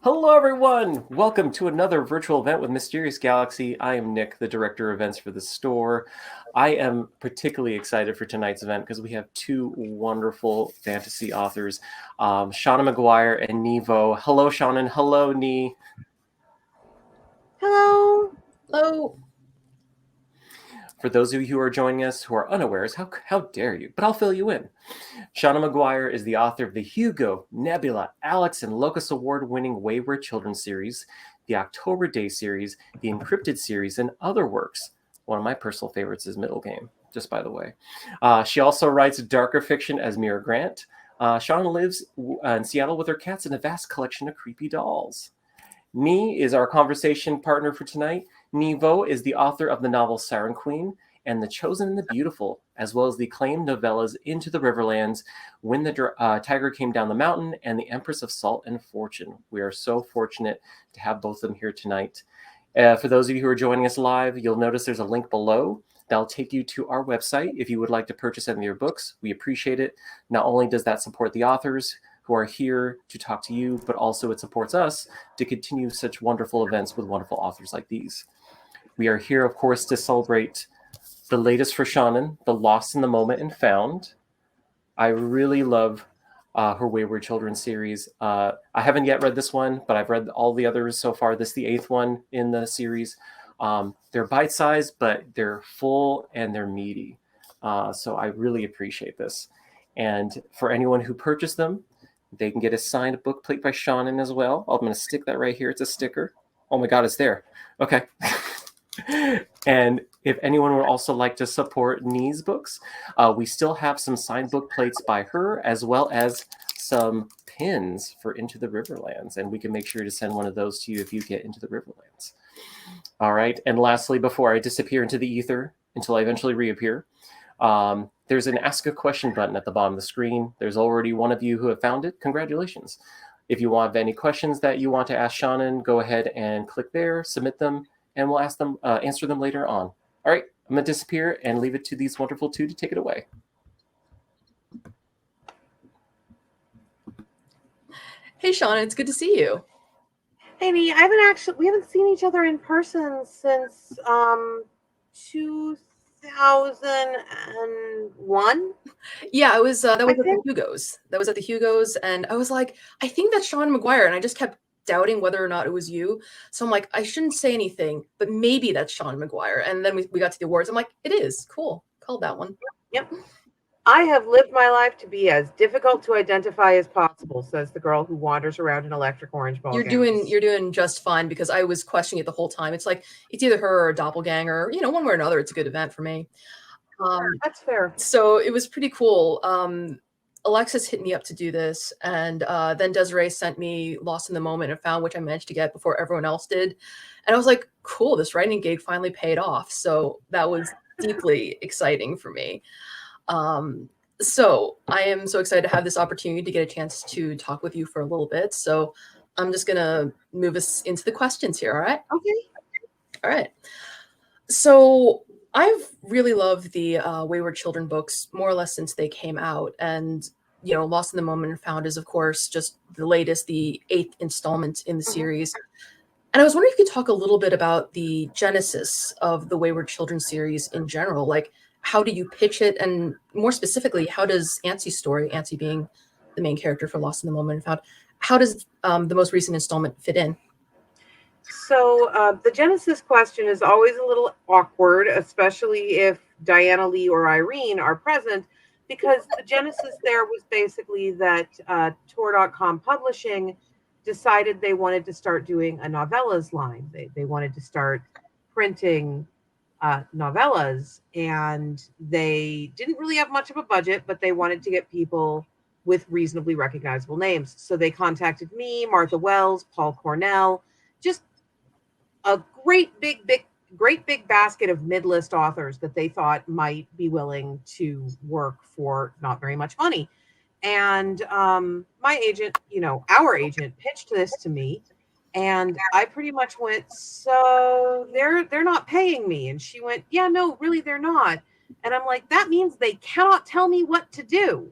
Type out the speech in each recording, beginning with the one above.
Hello, everyone! Welcome to another virtual event with Mysterious Galaxy. I am Nick, the Director of Events for the store. I am particularly excited for tonight's event because we have two wonderful fantasy authors, Seanan McGuire and Nghi Vo. Hello, Seanan. Hello, Nghi. Hello. Hello. For those of you who are joining us who are unawares, how dare you? But I'll fill you in. Seanan McGuire is the author of the Hugo, Nebula, Alex, and Locus Award-winning Wayward Children series, the October Daye series, the InCryptid series, and other works. One of my personal favorites is Middle Game, just by the way. She also writes darker fiction as Mira Grant. Seanan lives in Seattle with her cats and a vast collection of creepy dolls. Nghi is our conversation partner for tonight. Nghi Vo is the author of the novel Siren Queen and The Chosen and the Beautiful, as well as the acclaimed novellas Into the Riverlands, When the Tiger Came Down the Mountain, and The Empress of Salt and Fortune. We are so fortunate to have both of them here tonight. For those of you who are joining us live, you'll notice there's a link below that'll take you to our website if you would like to purchase any of your books. We appreciate it. Not only does that support the authors who are here to talk to you, but also it supports us to continue such wonderful events with wonderful authors like these. We are here, of course, to celebrate the latest for Seanan, The Lost in the Moment and Found. I really love her Wayward Children series. I haven't yet read this one, but I've read all the others so far. This is the 8th one in the series. They're bite-sized, but they're full and they're meaty. So I really appreciate this. And for anyone who purchased them, they can get a signed book plate by Seanan as well. I'm going to stick that right here. It's a sticker. Oh my God, it's there. Okay. And if anyone would also like to support Nghi's books, we still have some signed book plates by her, as well as some pins for Into the Riverlands. And we can make sure to send one of those to you if you get Into the Riverlands. All right. And lastly, before I disappear into the ether until I eventually reappear, there's an Ask a Question button at the bottom of the screen. There's already one of you who have found it. Congratulations. If you have any questions that you want to ask Seanan, go ahead and click there, submit them, and we'll answer them later on. All right, I'm going to disappear and leave it to these wonderful two to take it away. Hey, Seanan, it's good to see you. Hey, Nghi, we haven't seen each other in person since 2001. Yeah, that was at the Hugos. That was at the Hugos, and I was like, I think that's Seanan McGuire, and I just kept doubting whether or not it was you. So I'm like, I shouldn't say anything, but maybe that's Seanan McGuire. And then we got to the awards. I'm like, it is. Cool. Called that one. Yep. I have lived my life to be as difficult to identify as possible, says the girl who wanders around in electric orange ball gowns. You're doing just fine, because I was questioning it the whole time. It's like, it's either her or a doppelganger. One way or another, it's a good event for me. That's fair. So it was pretty cool. Alexis hit me up to do this, and then Desiree sent me Lost in the Moment and Found, which I managed to get before everyone else did. And I was like, cool, this writing gig finally paid off. So that was deeply exciting for me. So I am so excited to have this opportunity to get a chance to talk with you for a little bit. So I'm just going to move us into the questions here, all right? Okay. All right. So I've really loved the Wayward Children books more or less since they came out. And, Lost in the Moment and Found is, of course, just the latest, the 8th installment in the series. And I was wondering if you could talk a little bit about the genesis of the Wayward Children series in general. Like, how do you pitch it? And more specifically, how does Antsy's story, Antsy being the main character for Lost in the Moment and Found, how does the most recent installment fit in? So the Genesis question is always a little awkward, especially if Diana Lee or Irene are present, because the Genesis there was basically that Tor.com Publishing decided they wanted to start doing a novellas line. They wanted to start printing novellas, and they didn't really have much of a budget, but they wanted to get people with reasonably recognizable names. So they contacted me, Martha Wells, Paul Cornell, just a great big basket of mid-list authors that they thought might be willing to work for not very much money. And my agent, our agent, pitched this to me, and I pretty much went, so they're not paying me. And she went, yeah, no, really, they're not. And I'm like, that means they cannot tell me what to do.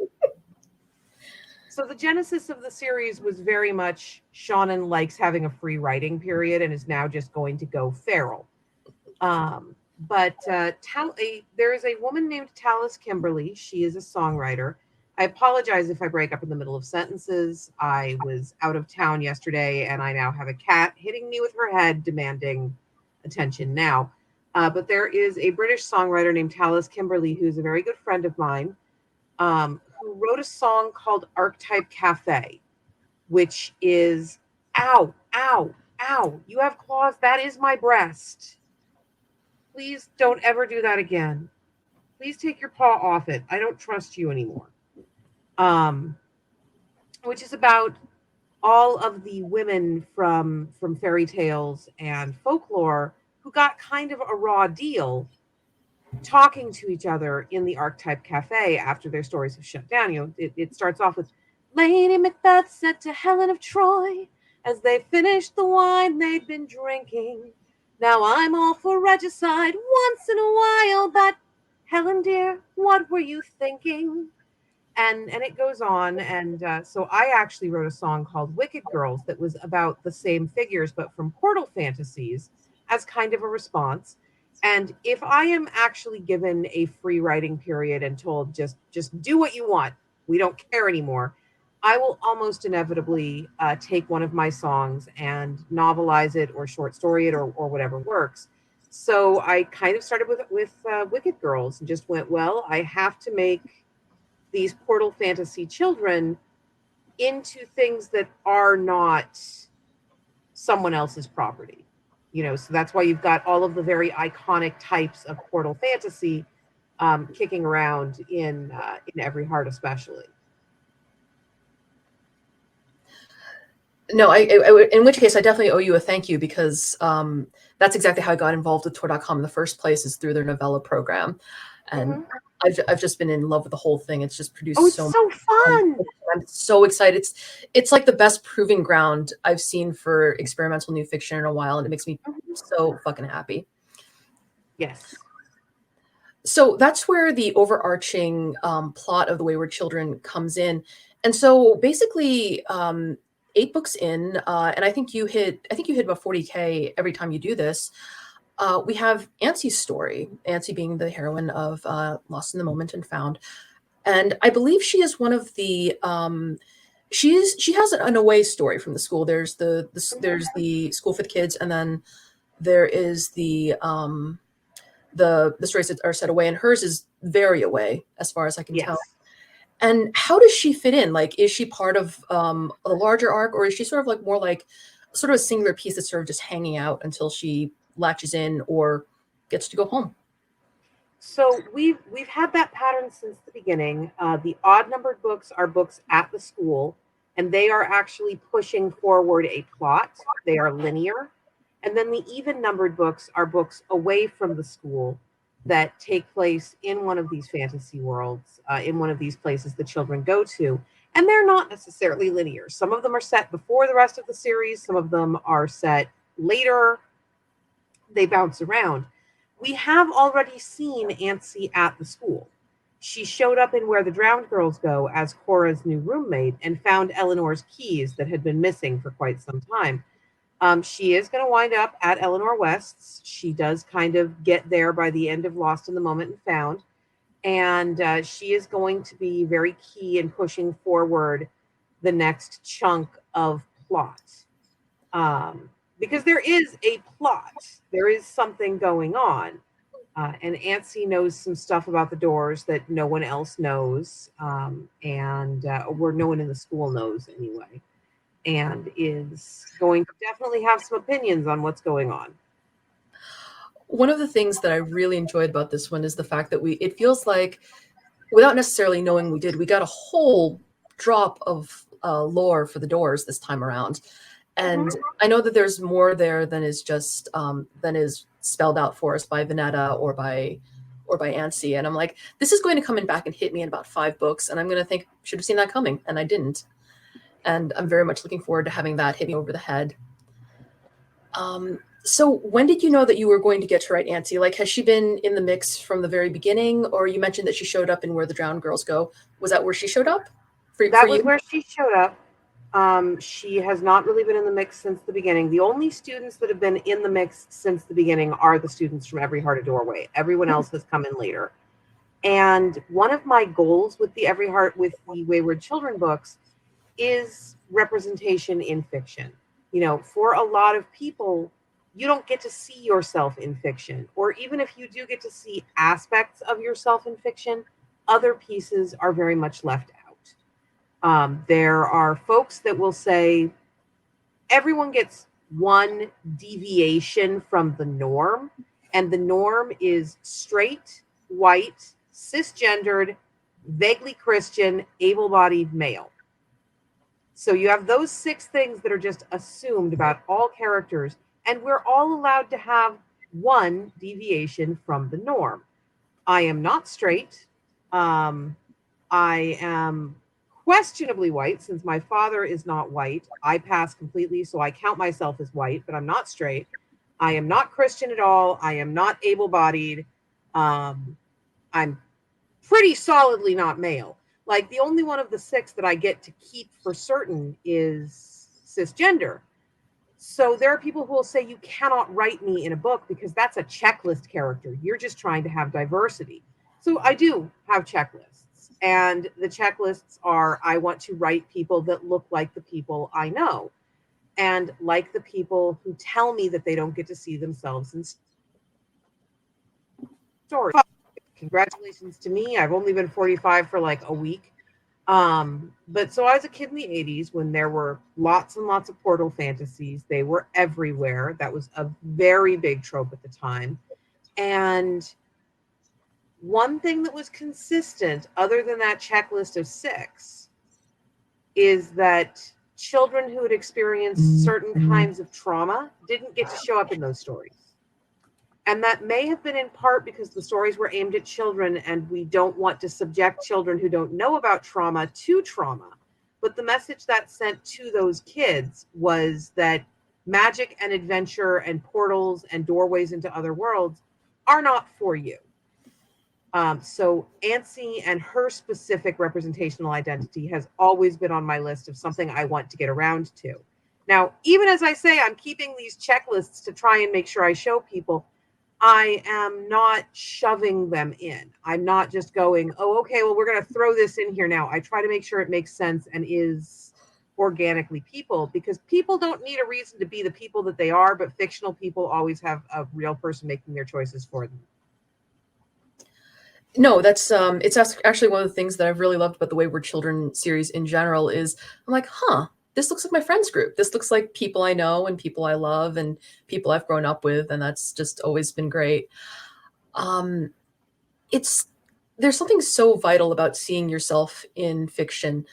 So the genesis of the series was very much Seanan likes having a free writing period and is now just going to go feral. But there is a woman named Tallis Kimberly. She is a songwriter. I apologize if I break up in the middle of sentences. I was out of town yesterday, and I now have a cat hitting me with her head, demanding attention now. But there is a British songwriter named Tallis Kimberly, who's a very good friend of mine, who wrote a song called Archetype Cafe, which is, ow, ow, ow, you have claws, that is my breast. Please don't ever do that again. Please take your paw off it. I don't trust you anymore. Which is about all of the women from fairy tales and folklore who got kind of a raw deal talking to each other in the Archetype Cafe after their stories have shut down. You know, it starts off with Lady Macbeth said to Helen of Troy as they finished the wine they'd been drinking, "Now I'm all for regicide once in a while, but Helen dear, what were you thinking?" And it goes on. And so I actually wrote a song called Wicked Girls that was about the same figures, but from Portal Fantasies, as kind of a response. And if I am actually given a free writing period and told just do what you want, we don't care anymore, I will almost inevitably take one of my songs and novelize it or short story it or whatever works. So I kind of started with Wicked Girls and just went, well, I have to make these Portal Fantasy children into things that are not someone else's property. You know, so that's why you've got all of the very iconic types of Portal Fantasy kicking around in Every Heart, especially. No, I in which case I definitely owe you a thank you, because that's exactly how I got involved with Tor.com in the first place, is through their novella program. And I've just been in love with the whole thing. It's just produced it's so fun. I'm so excited. It's like the best proving ground I've seen for experimental new fiction in a while, and it makes me so fucking happy. Yes. So that's where the overarching plot of The Wayward Children comes in. And so basically 8 books in, and I think you hit about 40K every time you do this. We have Ancy's story, Ancy being the heroine of Lost in the Moment and Found. And I believe she is one of the she has an away story from the school. There's there's the school for the kids, and then there is the stories that are set away, and hers is very away as far as I can tell. And how does she fit in? Like, is she part of a larger arc, or is she sort of like more like sort of a singular piece that's sort of just hanging out until she latches in or gets to go home? So we've had that pattern since the beginning. The odd numbered books are books at the school, and they are actually pushing forward a plot. They are linear. And then the even numbered books are books away from the school that take place in one of these fantasy worlds, in one of these places the children go to. And they're not necessarily linear. Some of them are set before the rest of the series. Some of them are set later. They bounce around. We have already seen Ancy at the school. She showed up in Where the Drowned Girls Go as Cora's new roommate and found Eleanor's keys that had been missing for quite some time. She is going to wind up at Eleanor West's. She does kind of get there by the end of Lost in the Moment and Found. And she is going to be very key in pushing forward the next chunk of plot. Because there is a plot. There is something going on. And Ancy knows some stuff about the doors that no one else knows. Or no one in the school knows anyway. And is going to definitely have some opinions on what's going on. One of the things that I really enjoyed about this one is the fact that it feels like, without necessarily knowing we got a whole drop of lore for the doors this time around. And I know that there's more there than is just than is spelled out for us by Venetta or by Ancy. And I'm like, this is going to come in back and hit me in about 5 books, and I'm going to think, should have seen that coming, and I didn't. And I'm very much looking forward to having that hit me over the head. So when did you know that you were going to get to write Ancy? Like, has she been in the mix from the very beginning? Or you mentioned that she showed up in Where the Drowned Girls Go. Was that where she showed up? That for was you? where she showed up. She has not really been in the mix since the beginning. The only students that have been in the mix since the beginning are the students from Every Heart a Doorway. Everyone else has come in later. And one of my goals with the Wayward Children books is representation in fiction. You know, for a lot of people, you don't get to see yourself in fiction, or even if you do get to see aspects of yourself in fiction, other pieces are very much left out. There are folks that will say everyone gets one deviation from the norm, and the norm is straight, white, cisgendered, vaguely Christian, able-bodied male. So you have those 6 things that are just assumed about all characters, and we're all allowed to have one deviation from the norm. I am not straight. I am questionably white, since my father is not white. I pass completely, so I count myself as white, but I'm not straight. I am not Christian at all. I am not able-bodied. I'm pretty solidly not male. Like, the only one of the 6 that I get to keep for certain is cisgender. So there are people who will say, you cannot write me in a book because that's a checklist character. You're just trying to have diversity. So I do have checklists. And the checklists are, I want to write people that look like the people I know, and like the people who tell me that they don't get to see themselves in stories. Congratulations to me. I've only been 45 for like a week. But so I was a kid in the 80s when there were lots and lots of portal fantasies. They were everywhere. That was a very big trope at the time. And one thing that was consistent, other than that checklist of 6, is that children who had experienced certain kinds of trauma didn't get to show up in those stories. And that may have been in part because the stories were aimed at children, and we don't want to subject children who don't know about trauma to trauma. But the message that sent to those kids was that magic and adventure and portals and doorways into other worlds are not for you. So Antsy and her specific representational identity has always been on my list of something I want to get around to. Now, even as I say, I'm keeping these checklists to try and make sure I show people, I am not shoving them in. I'm not just going, oh, okay, well, we're going to throw this in here now. I try to make sure it makes sense and is organically people, because people don't need a reason to be the people that they are, but fictional people always have a real person making their choices for them. No, that's it's actually one of the things that I've really loved about the Wayward Children series in general is I'm like, this looks like my friends group. This looks like people I know and people I love and people I've grown up with, and that's just always been great. There's something so vital about seeing yourself in fiction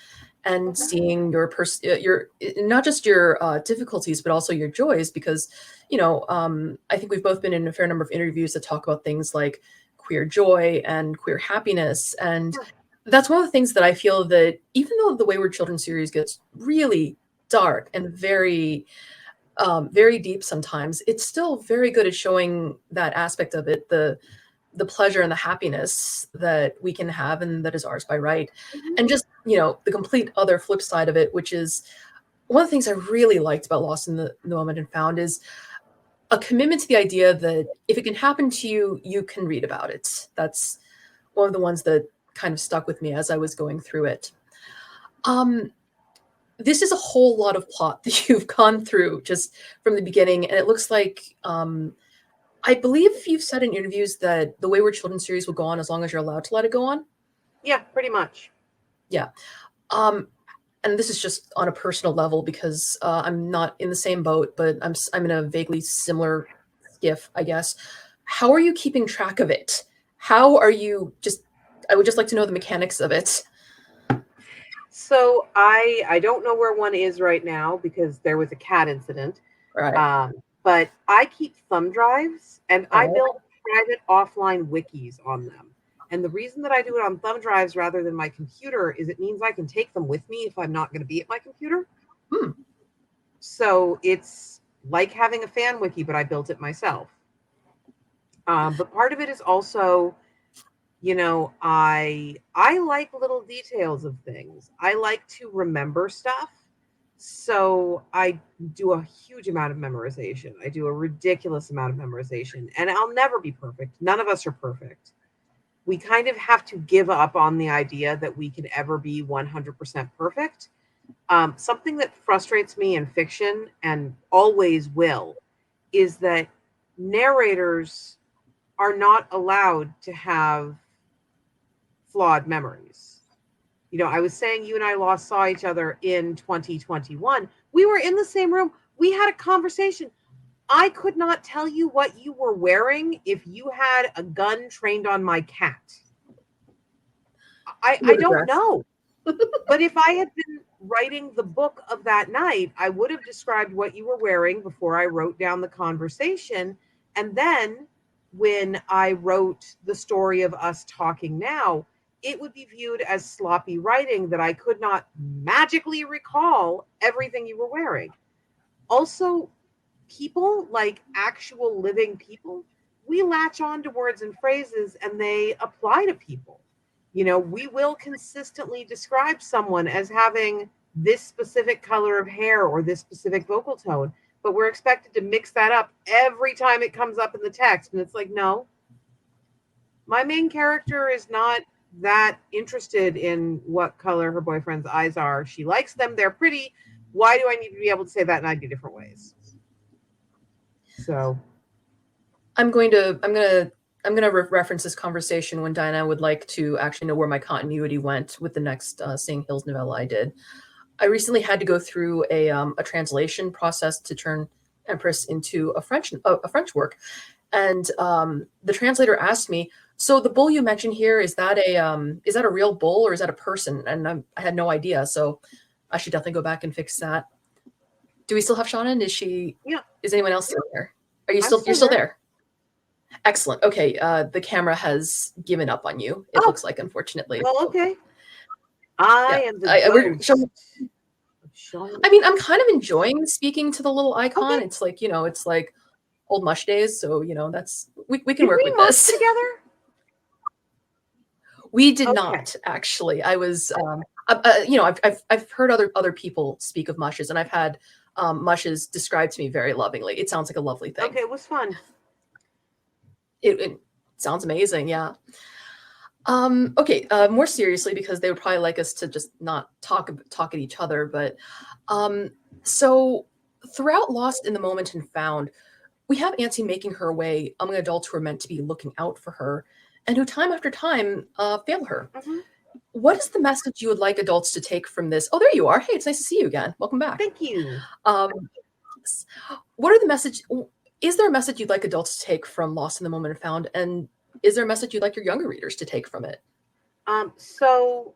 and seeing your not just your difficulties, but also your joys, because I think we've both been in a fair number of interviews that talk about things like queer joy and queer happiness, and that's one of the things that I feel that even though the Wayward Children series gets really dark and very very deep sometimes, it's still very good at showing that aspect of it, the pleasure and the happiness that we can have and that is ours by right. And just the complete other flip side of it, which is one of the things I really liked about Lost in the Moment and Found, is a commitment to the idea that if it can happen to you, you can read about it. That's one of the ones that kind of stuck with me as I was going through it. This is a whole lot of plot that you've gone through just from the beginning, and it looks like I believe you've said in interviews that the Wayward Children series will go on as long as you're allowed to let it go on. Yeah, pretty much. Yeah. And this is just on a personal level because I'm not in the same boat, but I'm in a vaguely similar skiff, I guess. How are you keeping track of it? How are you I would just like to know the mechanics of it. So I don't know where one is right now because there was a cat incident. Right. But I keep thumb drives, and I build private offline wikis on them. And the reason that I do it on thumb drives rather than my computer is it means I can take them with me if I'm not going to be at my computer. So it's like having a fan wiki, but I built it myself. But part of it is also You know, I like little details of things. I like to remember stuff. So I do a huge amount of memorization. I do a ridiculous amount of memorization, and I'll never be perfect. None of us are perfect. We kind of have to give up on the idea that we can ever be 100% perfect. Something that frustrates me in fiction and always will is that narrators are not allowed to have flawed memories. You know, I was saying you and I last saw each other in 2021. We were in the same room. We had a conversation. I could not tell you what you were wearing if you had a gun trained on my cat. I don't know. But if I had been writing the book of that night, I would have described what you were wearing before I wrote down the conversation. And then when I wrote the story of us talking now, it would be viewed as sloppy writing that I could not magically recall everything you were wearing. Also, people, like actual living people, we latch on to words and phrases and they apply to people. You know, we will consistently describe someone as having this specific color of hair or this specific vocal tone, but we're expected to mix that up every time it comes up in the text. And it's like, no, my main character is not that interested in what color her boyfriend's eyes are. She likes them. They're pretty. Why do I need to be able to say that in 90 different ways? So I'm going to reference this conversation when Diana would like to actually know where my continuity went with the next Seeing Hills novella I did. I recently had to go through a translation process to turn Empress into a French work, and the translator asked me, "So the bull you mentioned here, is that a real bull or is that a person?" And I had no idea, so I should definitely go back and fix that. Do we still have Shannon? Is she? Yeah. Is anyone else still there? Are you still? You're still there. Excellent. Okay. The camera has given up on you. It looks like, unfortunately. Well, okay. I am the I mean, I'm kind of enjoying speaking to the little icon. Okay. It's like, you know, it's like old mush days. So, you know, that's we can work with this together. We did not actually. I was, you know, I've heard other people speak of mushes, and I've had mushes described to me very lovingly. It sounds like a lovely thing. Okay, it was fun. It sounds amazing. Yeah. Okay. More seriously, because they would probably like us to just not talk at each other. But so throughout Lost in the Moment and Found, we have Ansi making her way among adults who are meant to be looking out for her, and who time after time fail her. Mm-hmm. What is the message you would like adults to take from this? Oh, there you are. Hey, it's nice to see you again. Welcome back. Thank you. What are the message? Is there a message you'd like adults to take from Lost in the Moment and Found? And is there a message you'd like your younger readers to take from it? So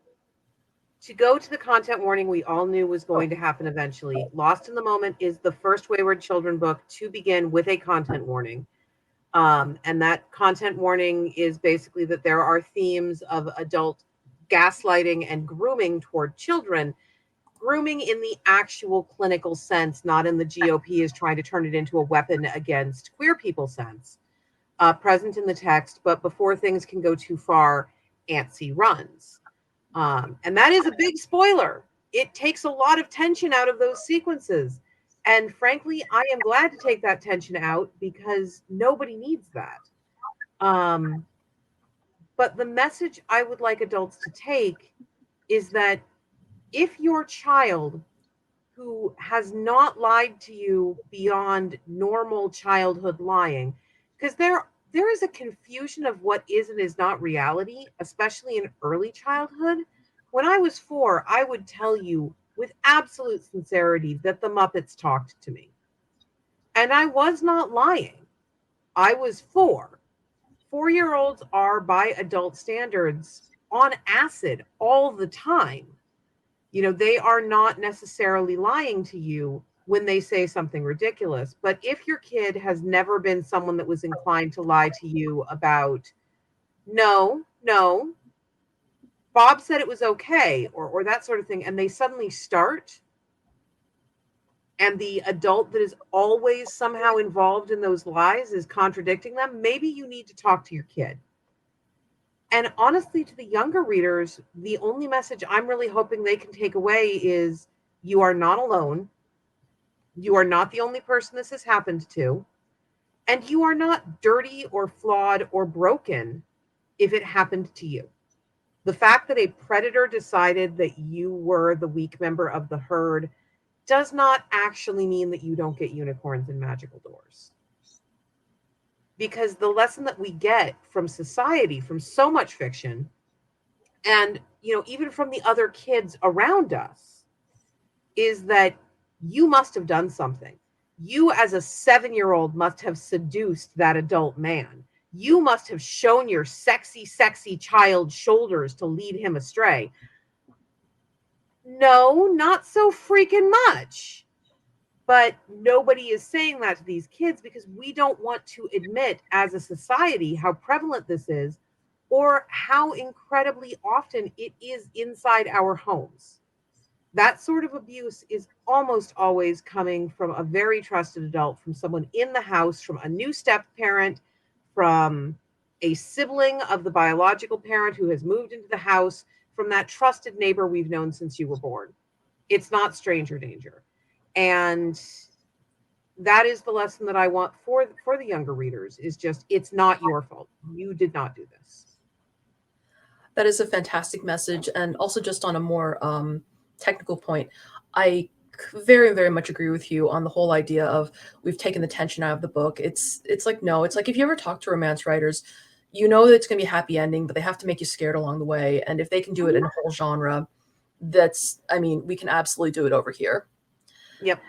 to go to the content warning we all knew was going to happen eventually, Lost in the Moment is the first Wayward Children book to begin with a content warning. And that content warning is basically that there are themes of adult gaslighting and grooming toward children. Grooming in the actual clinical sense, not in the GOP is trying to turn it into a weapon against queer people sense. Present in the text, but before things can go too far, Ansi runs. And that is a big spoiler. It takes a lot of tension out of those sequences. And frankly, I am glad to take that tension out because nobody needs that. But the message I would like adults to take is that if your child who has not lied to you beyond normal childhood lying, because there is a confusion of what is and is not reality, especially in early childhood. When I was 4, I would tell you with absolute sincerity that the Muppets talked to me. And I was not lying. I was 4. 4-year-olds are, by adult standards, on acid all the time. You know, they are not necessarily lying to you when they say something ridiculous. But if your kid has never been someone that was inclined to lie to you about, no, Bob said it was okay, or that sort of thing, and they suddenly start, and the adult that is always somehow involved in those lies is contradicting them, maybe you need to talk to your kid. And honestly, to the younger readers, the only message I'm really hoping they can take away is you are not alone. You are not the only person this has happened to. And you are not dirty or flawed or broken if it happened to you. The fact that a predator decided that you were the weak member of the herd does not actually mean that you don't get unicorns and magical doors. Because the lesson that we get from society, from so much fiction, and even from the other kids around us, is that you must have done something. You as a 7-year-old must have seduced that adult man. You must have shown your sexy, sexy child shoulders to lead him astray. No, not so freaking much. But nobody is saying that to these kids because we don't want to admit as a society how prevalent this is or how incredibly often it is inside our homes. That sort of abuse is almost always coming from a very trusted adult, from someone in the house, from a new step parent, from a sibling of the biological parent who has moved into the house, from that trusted neighbor we've known since you were born. It's not stranger danger. And that is the lesson that I want for the younger readers, is just, it's not your fault. You did not do this. That is a fantastic message. And also, just on a more technical point, I very, very much agree with you on the whole idea of we've taken the tension out of the book. It's like, no, it's like if you ever talk to romance writers, you know that it's going to be a happy ending, but they have to make you scared along the way. And if they can do it in a whole genre, we can absolutely do it over here. Yep.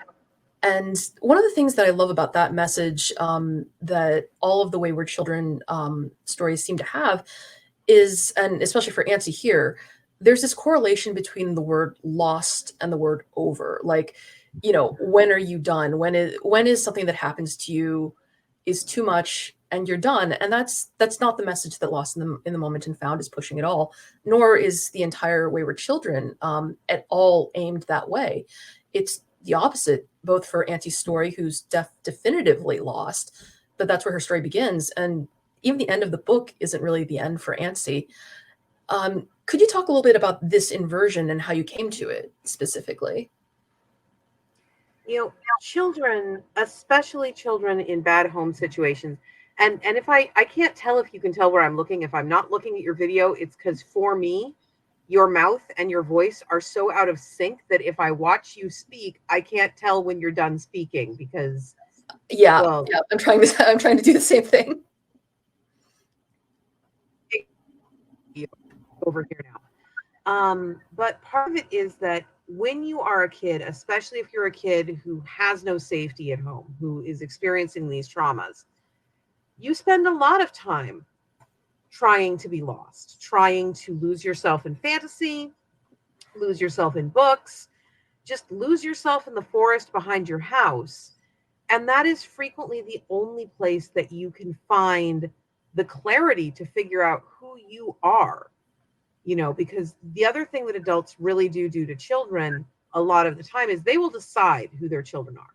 And one of the things that I love about that message that all of the Wayward Children stories seem to have is, and especially for Antsy here, there's this correlation between the word lost and the word over. Like, when are you done? When is something that happens to you is too much and you're done? And that's not the message that Lost in the Moment and Found is pushing at all, nor is the entire Wayward Children at all aimed that way. It's the opposite, both for Antsy's story, who's definitively lost, but that's where her story begins. And even the end of the book isn't really the end for Antsy. Could you talk a little bit about this inversion and how you came to it specifically? Children, especially children in bad home situations, and if I can't tell if you can tell where I'm looking. If I'm not looking at your video, it's because for me, your mouth and your voice are so out of sync that if I watch you speak, I can't tell when you're done speaking because yeah, I'm trying to do the same thing over here now. But part of it is that when you are a kid, especially if you're a kid who has no safety at home, who is experiencing these traumas, you spend a lot of time trying to be lost, trying to lose yourself in fantasy, lose yourself in books, just lose yourself in the forest behind your house. And that is frequently the only place that you can find the clarity to figure out who you are. Because the other thing that adults really do to children a lot of the time is they will decide who their children are.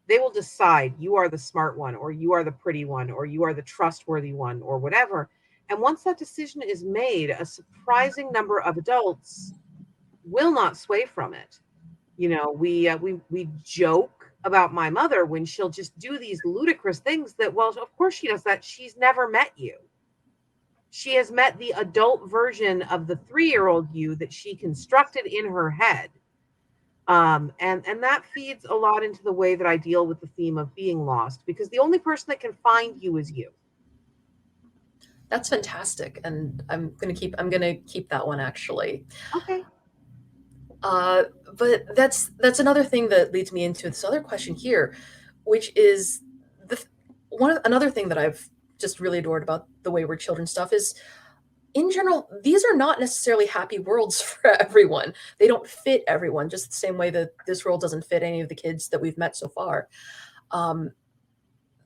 They will decide you are the smart one, or you are the pretty one, or you are the trustworthy one, or whatever. And once that decision is made, a surprising number of adults will not sway from it. We joke about my mother when she'll just do these ludicrous things that, well, of course she does that. She's never met you. She has met the adult version of the 3-year-old you that she constructed in her head. And that feeds a lot into the way that I deal with the theme of being lost, because the only person that can find you is you. That's fantastic. And I'm gonna keep that one, actually. Okay. But that's another thing that leads me into this other question here, which is another thing that I've just really adored about the Wayward Children stuff is, in general, these are not necessarily happy worlds for everyone. They don't fit everyone, just the same way that this world doesn't fit any of the kids that we've met so far.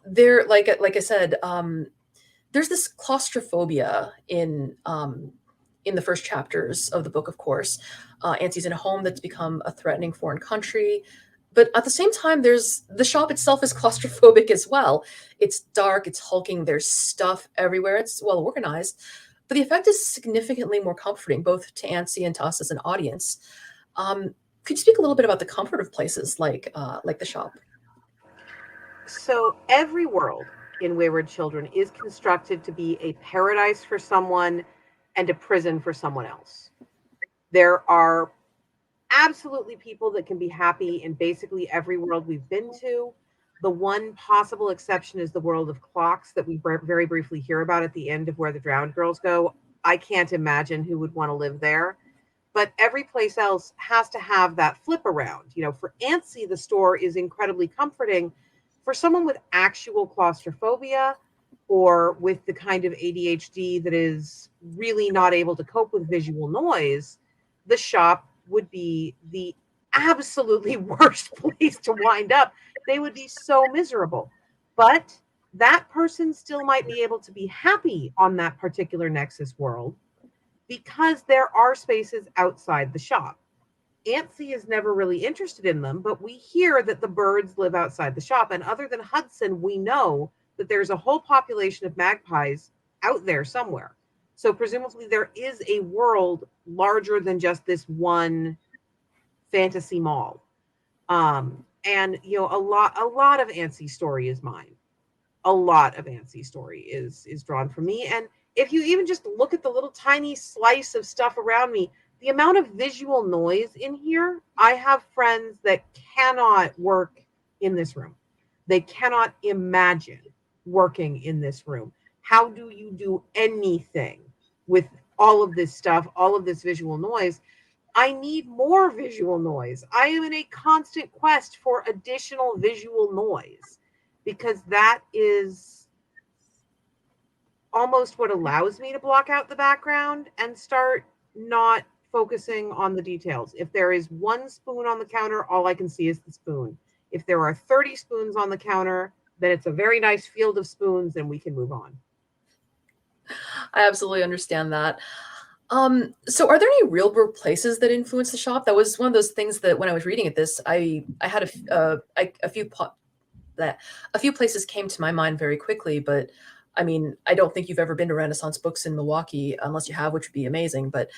They're like I said, there's this claustrophobia in the first chapters of the book, of course. Antsy's in a home that's become a threatening foreign country. But at the same time, the shop itself is claustrophobic as well. It's dark, it's hulking, there's stuff everywhere, it's well organized. but the effect is significantly more comforting, both to Antsy and to us as an audience. Could you speak a little bit about the comfort of places like the shop? So every world in Wayward Children is constructed to be a paradise for someone and a prison for someone else. There are absolutely people that can be happy in basically every world we've been to. The one possible exception is the world of clocks that we very briefly hear about at the end of Where the Drowned Girls Go. I can't imagine who would want to live there. But every place else has to have that flip around. You know, for Antsy, the store is incredibly comforting. For someone with actual claustrophobia or with the kind of ADHD that is really not able to cope with visual noise, the shop would be the absolutely worst place to wind up. They would be so miserable. But that person still might be able to be happy on that particular Nexus world because there are spaces outside the shop. Antsy is never really interested in them, but we hear that the birds live outside the shop. And other than Hudson, we know that there's a whole population of magpies out there somewhere. So presumably there is a world larger than just this one fantasy mall. And you know, a lot of Antsy's story is mine. A lot of Antsy's story is drawn from me. And if you even just look at the little tiny slice of stuff around me, the amount of visual noise in here, I have friends that cannot work in this room. They cannot imagine working in this room. How do you do anything with all of this stuff, all of this visual noise? I need more visual noise. I am in a constant quest for additional visual noise because that is almost what allows me to block out the background and start not focusing on the details. If there is one spoon on the counter, all I can see is the spoon. If there are 30 spoons on the counter, then it's a very nice field of spoons and we can move on. I absolutely understand that. So are there any real world places that influence the shop? That was one of those things that when I was reading at this, I had a few places came to my mind very quickly, but I mean, I don't think you've ever been to Renaissance Books in Milwaukee, unless you have, which would be amazing. But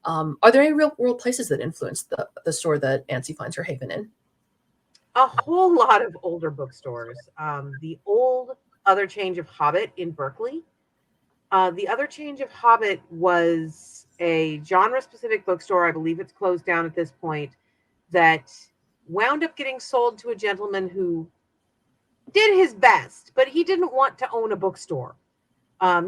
are there any real world places that influence the store that Antsy finds her haven in? A whole lot of older bookstores. The old Other Change of Hobbit in Berkeley. The Other Change of Hobbit was a genre-specific bookstore. I believe it's closed down at this point. That wound up getting sold to a gentleman who did his best, but he didn't want to own a bookstore.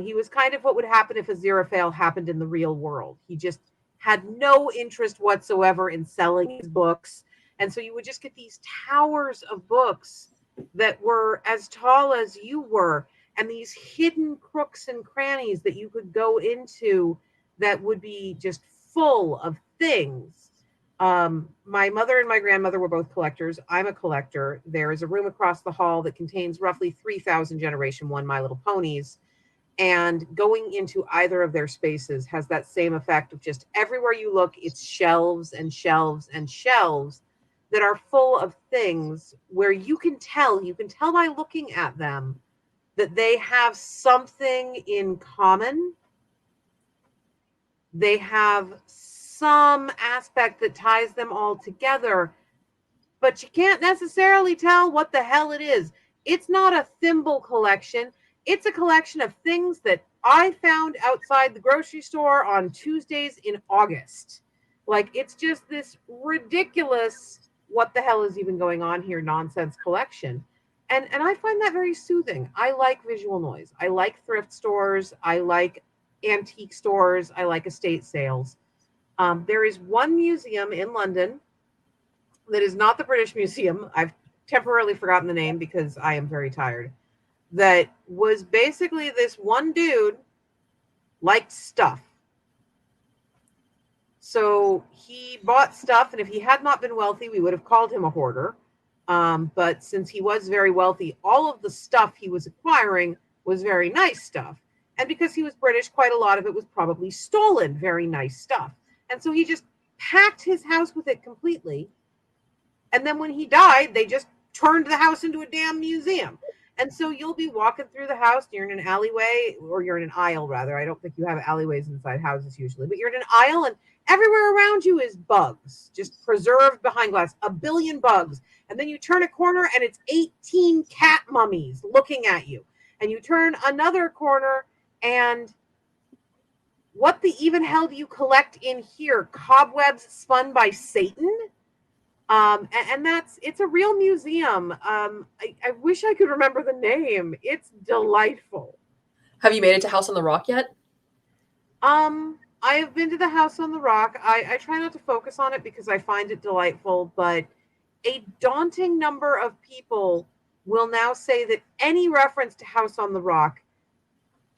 He was kind of what would happen if Aziraphale happened in the real world. He just had no interest whatsoever in selling his books. And so you would just get these towers of books that were as tall as you were, and these hidden crooks and crannies that you could go into that would be just full of things. My mother and my grandmother were both collectors. I'm a collector. There is a room across the hall that contains roughly 3,000 Generation 1 My Little Ponies. And going into either of their spaces has that same effect of just everywhere you look, it's shelves and shelves and shelves that are full of things where you can tell by looking at them that they have something in common. They have some aspect that ties them all together, but you can't necessarily tell what the hell it is. It's not a thimble collection. It's a collection of things that I found outside the grocery store on Tuesdays in August. Like, it's just this ridiculous, what the hell is even going on here nonsense collection. And I find that very soothing. I like visual noise. I like thrift stores. I like antique stores. I like estate sales. There is one museum in London that is not the British Museum. I've temporarily forgotten the name because I am very tired. That was basically this one dude liked stuff. So he bought stuff, and if he had not been wealthy, we would have called him a hoarder. But since he was very wealthy, all of the stuff he was acquiring was very nice stuff. And because he was British, quite a lot of it was probably stolen, very nice stuff. And so he just packed his house with it completely. And then when he died, they just turned the house into a damn museum. And so you'll be walking through the house, you're in an alleyway, or you're in an aisle rather. I don't think you have alleyways inside houses usually, but you're in an aisle and everywhere around you is bugs, just preserved behind glass, a billion bugs. And then you turn a corner and it's 18 cat mummies looking at you. And you turn another corner and what the even hell do you collect in here? Cobwebs spun by Satan? And it's a real museum. I wish I could remember the name. It's delightful. Have you made it to House on the Rock yet? I have been to the House on the Rock. I try not to focus on it because I find it delightful, but a daunting number of people will now say that any reference to House on the Rock,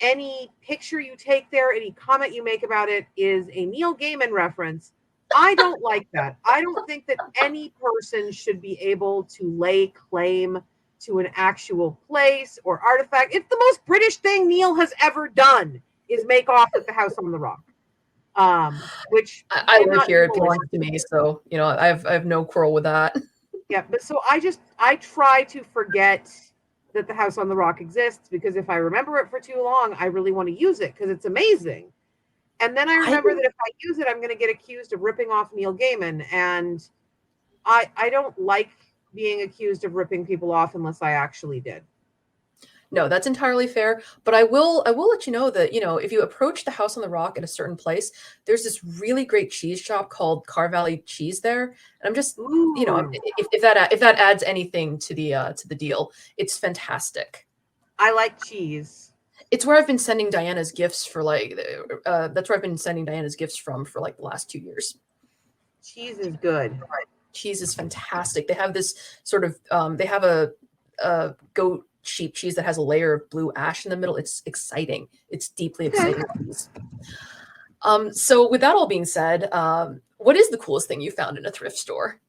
any picture you take there, any comment you make about it is a Neil Gaiman reference. I don't like that. I don't think that any person should be able to lay claim to an actual place or artifact. It's the most British thing Neil has ever done is make off with the House on the Rock. Which I live here, it belongs to me, so you know I have no quarrel with that. Yeah, but so I try to forget that the House on the Rock exists because if I remember it for too long, I really want to use it because it's amazing. And then I remember that if I use it, I'm going to get accused of ripping off Neil Gaiman. And I don't like being accused of ripping people off unless I actually did. No, that's entirely fair. But I will let you know that, you know, if you approach the House on the Rock at a certain place, there's this really great cheese shop called Car Valley Cheese there. And I'm just, you know, if that adds anything to the deal, it's fantastic. I like cheese. It's where I've been sending Diana's gifts for that's where I've been sending Diana's gifts from for like the last 2 years. Cheese is good. Cheese is fantastic. They have this sort of they have a goat sheep cheese that has a layer of blue ash in the middle. It's exciting. It's deeply exciting cheese. So with that all being said, what is the coolest thing you found in a thrift store?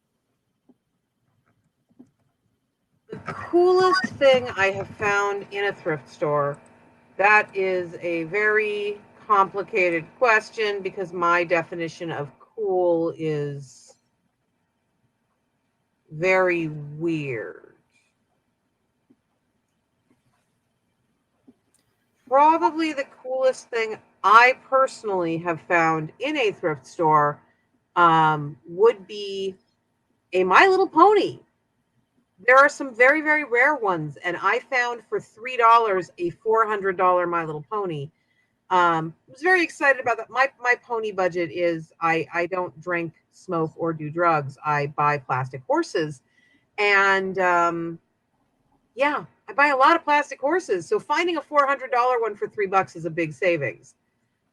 The coolest thing I have found in a thrift store. That is a very complicated question because my definition of cool is very weird. Probably the coolest thing I personally have found in a thrift store would be a My Little Pony. There are some very, very rare ones, and I found for $3 a $400 My Little Pony. I was very excited about that. My pony budget is I don't drink, smoke, or do drugs. I buy plastic horses, and yeah, I buy a lot of plastic horses. So finding a $400 one for $3 is a big savings.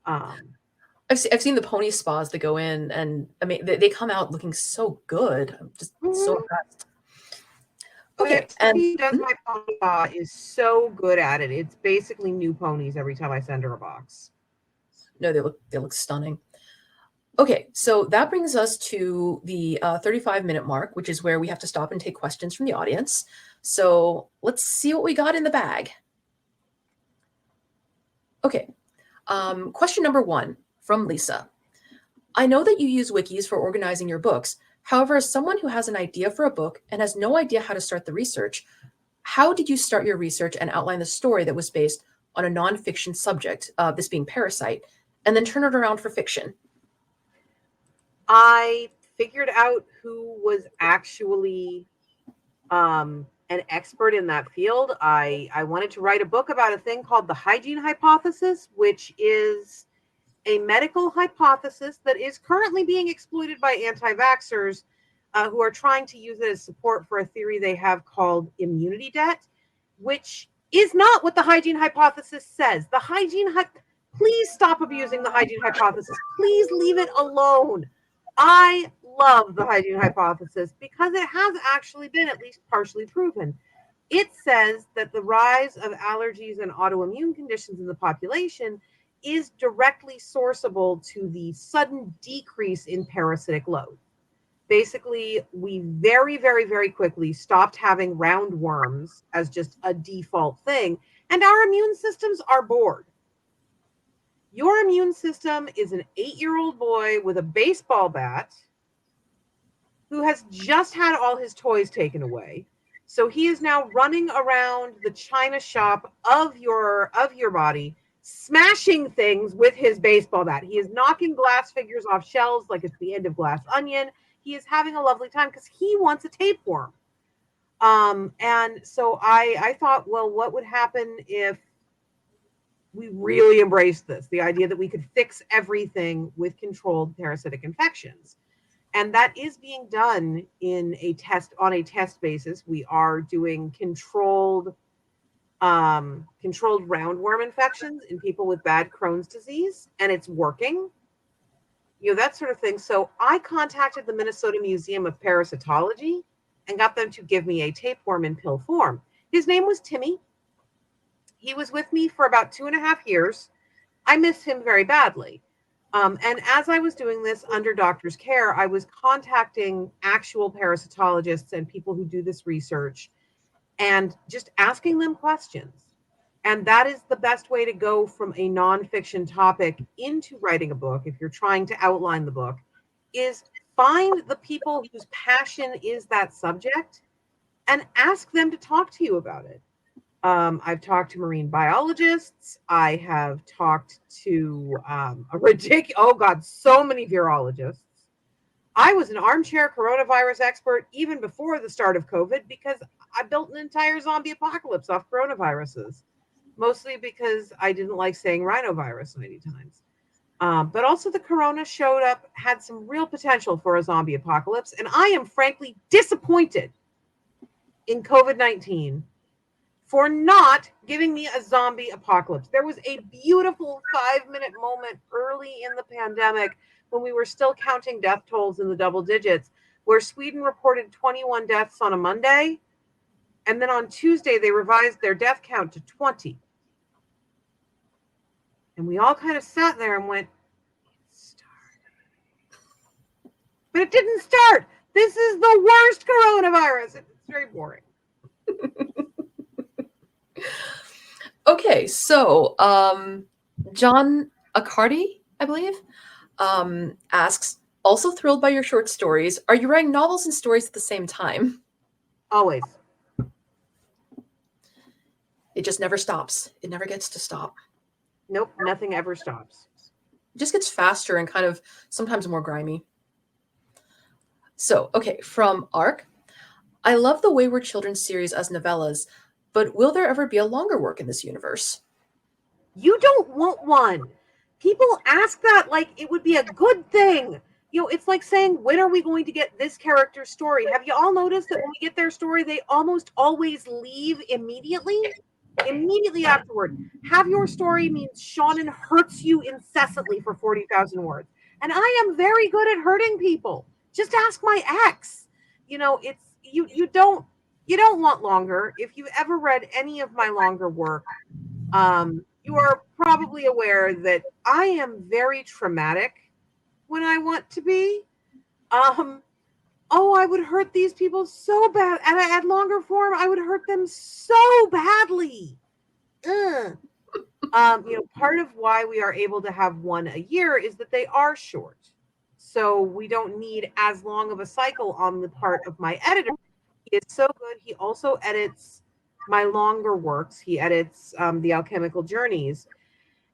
I've seen the pony spas that go in, and I mean they come out looking so good. I'm just so impressed. Okay, and he does my pony spa is so good at it. It's basically new ponies every time I send her a box. No, they look stunning. Okay, so that brings us to the 35-minute mark, which is where we have to stop and take questions from the audience. So let's see what we got in the bag. Okay, question number 1 from Lisa. I know that you use wikis for organizing your books. However, as someone who has an idea for a book and has no idea how to start the research, how did you start your research and outline the story that was based on a nonfiction subject, this being Parasite, and then turn it around for fiction? I figured out who was actually an expert in that field. I wanted to write a book about a thing called the hygiene hypothesis, which is a medical hypothesis that is currently being exploited by anti-vaxxers who are trying to use it as support for a theory they have called immunity debt, which is not what the hygiene hypothesis says. Please stop abusing the hygiene hypothesis. Please leave it alone. I love the hygiene hypothesis because it has actually been at least partially proven. It says that the rise of allergies and autoimmune conditions in the population is directly sourceable to the sudden decrease in parasitic load. Basically, we very, very, very quickly stopped having roundworms as just a default thing, and our immune systems are bored. Your immune system is an 8-year-old boy with a baseball bat who has just had all his toys taken away, So he is now running around the china shop of your body, smashing things with his baseball bat. He is knocking glass figures off shelves like it's the end of Glass Onion. He is having a lovely time because he wants a tapeworm. And so I thought, well, what would happen if we really embraced this? The idea that we could fix everything with controlled parasitic infections. And that is being done on a test basis. We are doing controlled roundworm infections in people with bad Crohn's disease, and it's working. That sort of thing. So I contacted the Minnesota Museum of Parasitology and got them to give me a tapeworm in pill form. His name was Timmy. He was with me for about 2.5 years. I miss him very badly. And as I was doing this under doctor's care, I was contacting actual parasitologists and people who do this research and just asking them questions. And that is the best way to go from a nonfiction topic into writing a book, if you're trying to outline the book, is find the people whose passion is that subject and ask them to talk to you about it. I've talked to marine biologists. I have talked to so many virologists. I was an armchair coronavirus expert even before the start of COVID because I built an entire zombie apocalypse off coronaviruses, mostly because I didn't like saying rhinovirus 90 times. But also the corona had some real potential for a zombie apocalypse. And I am frankly disappointed in COVID-19 for not giving me a zombie apocalypse. There was a beautiful 5-minute moment early in the pandemic when we were still counting death tolls in the double digits, where Sweden reported 21 deaths on a Monday. And then on Tuesday, they revised their death count to 20. And we all kind of sat there and went, it started. But it didn't start. This is the worst coronavirus. It's very boring. Okay, so John Accardi, I believe, asks, also thrilled by your short stories. Are you writing novels and stories at the same time? Always. It just never stops. It never gets to stop. Nope, nothing ever stops. It just gets faster and kind of sometimes more grimy. So, okay, from Ark. I love the Wayward Children series as novellas, but will there ever be a longer work in this universe? You don't want one. People ask that like it would be a good thing. It's like saying, when are we going to get this character's story? Have you all noticed that when we get their story, they almost always leave immediately? Immediately afterward. Have your story means Seanan hurts you incessantly for 40,000 words. And I am very good at hurting people. Just ask my ex. It's you don't want longer. If you've ever read any of my longer work, you are probably aware that I am very traumatic when I want to be. I would hurt these people so bad. And at longer form, I would hurt them so badly. Part of why we are able to have one a year is that they are short. So we don't need as long of a cycle on the part of my editor. He is so good. He also edits my longer works. He edits the Alchemical Journeys.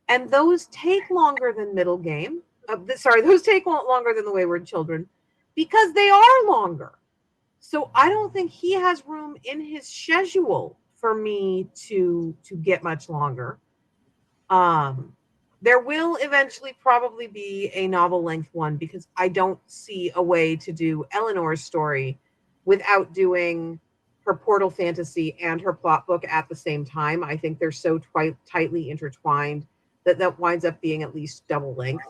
And those take longer than Middle Game. Those take longer than the Wayward Children because they are longer. So I don't think he has room in his schedule for me to get much longer. There will eventually probably be a novel length one because I don't see a way to do Eleanor's story without doing her portal fantasy and her plot book at the same time. I think they're so tightly intertwined that winds up being at least double length.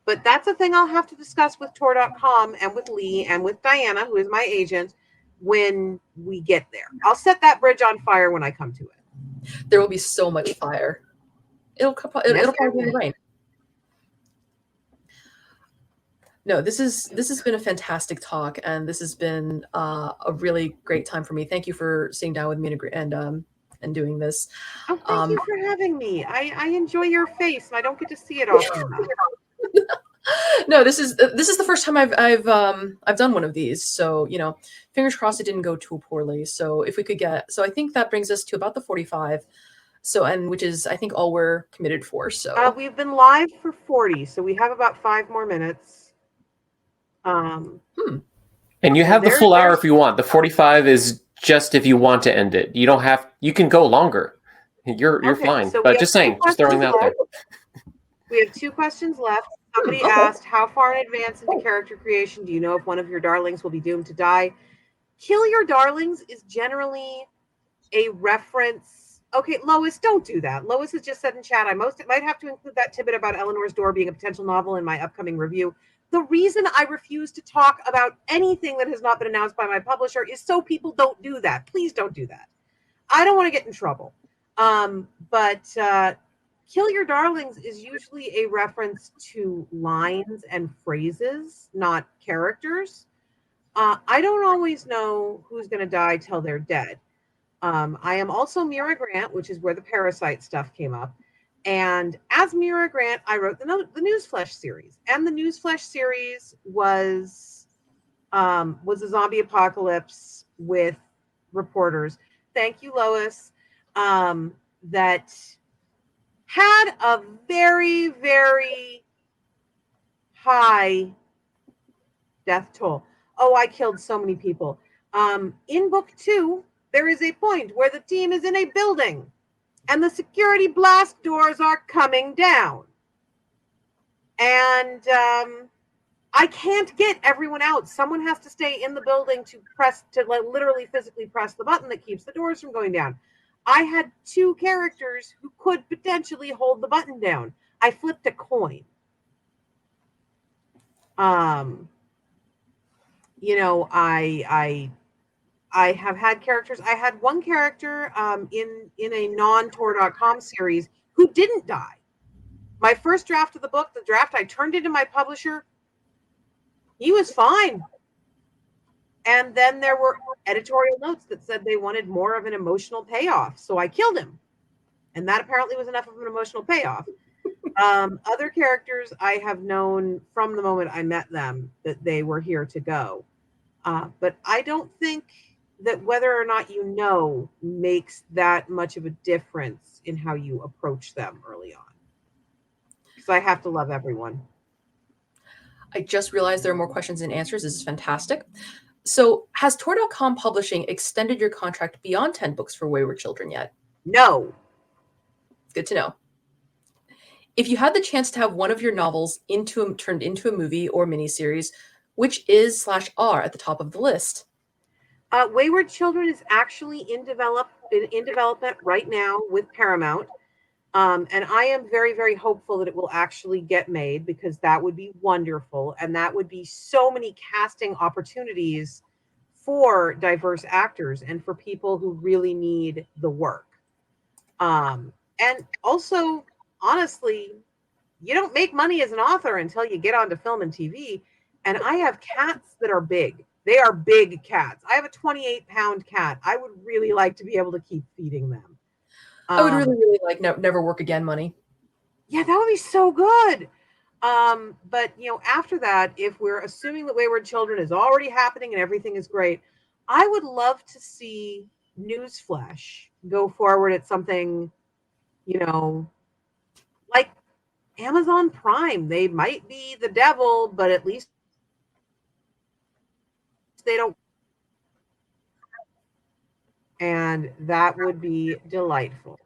But that's a thing I'll have to discuss with Tor.com and with Lee and with Diana, who is my agent, when we get there. I'll set that bridge on fire when I come to it. There will be so much fire. It'll probably be rain. No, this has been a fantastic talk, and this has been a really great time for me. Thank you for sitting down with me and doing this. Oh, thank you for having me. I enjoy your face, and I don't get to see it often enough. No, this is the first time I've done one of these. So, fingers crossed it didn't go too poorly. So if we could so I think that brings us to about the 45. So, and which is, I think, all we're committed for. So We've been live for 40, so we have about 5 more minutes. And you have the full hour if you want. The 45 is just if you want to end it. You don't have. You can go longer. You're fine. So but just saying, just throwing that out there. We have 2 questions left. Somebody asked, how far in advance into character creation do you know if one of your darlings will be doomed to die? Kill your darlings is generally a reference. Okay, Lois, don't do that. Lois has just said in chat, I might have to include that tidbit about Eleanor's Door being a potential novel in my upcoming review. The reason I refuse to talk about anything that has not been announced by my publisher is so people don't do that. Please don't do that. I don't want to get in trouble. But Kill Your Darlings is usually a reference to lines and phrases, not characters. I don't always know who's going to die till they're dead. I am also Mira Grant, which is where the Parasite stuff came up. And as Mira Grant, I wrote the Newsflesh series. And the Newsflesh series was a zombie apocalypse with reporters. Thank you, Lois. That had a very, very high death toll. Oh, I killed so many people. In book 2, there is a point where the team is in a building and the security blast doors are coming down. And I can't get everyone out. Someone has to stay in the building to literally physically press the button that keeps the doors from going down. I had 2 characters who could potentially hold the button down. I flipped a coin. I have had characters. I had one character in a non-Tor.com series who didn't die. My first draft of the book, the draft I turned into my publisher, he was fine. And then there were editorial notes that said they wanted more of an emotional payoff. So I killed him. And that apparently was enough of an emotional payoff. Other characters I have known from the moment I met them that they were here to go. But I don't think that whether or not you know makes that much of a difference in how you approach them early on. Because I have to love everyone. I just realized there are more questions and answers. This is fantastic. So has Tor.com Publishing extended your contract beyond 10 books for Wayward Children yet? No. Good to know. If you had the chance to have one of your novels turned into a movie or miniseries, which is/are at the top of the list? Wayward Children is actually in development right now with Paramount. And I am very, very hopeful that it will actually get made because that would be wonderful. And that would be so many casting opportunities for diverse actors and for people who really need the work. And also, honestly, you don't make money as an author until you get onto film and TV. And I have cats that are big. They are big cats. I have a 28-pound cat. I would really like to be able to keep feeding them. I would really, really like never work again money. Yeah, that would be so good. But, after that, if we're assuming that Wayward Children is already happening and everything is great, I would love to see Newsflesh go forward at something, like Amazon Prime. They might be the devil, but at least they don't. And that would be delightful.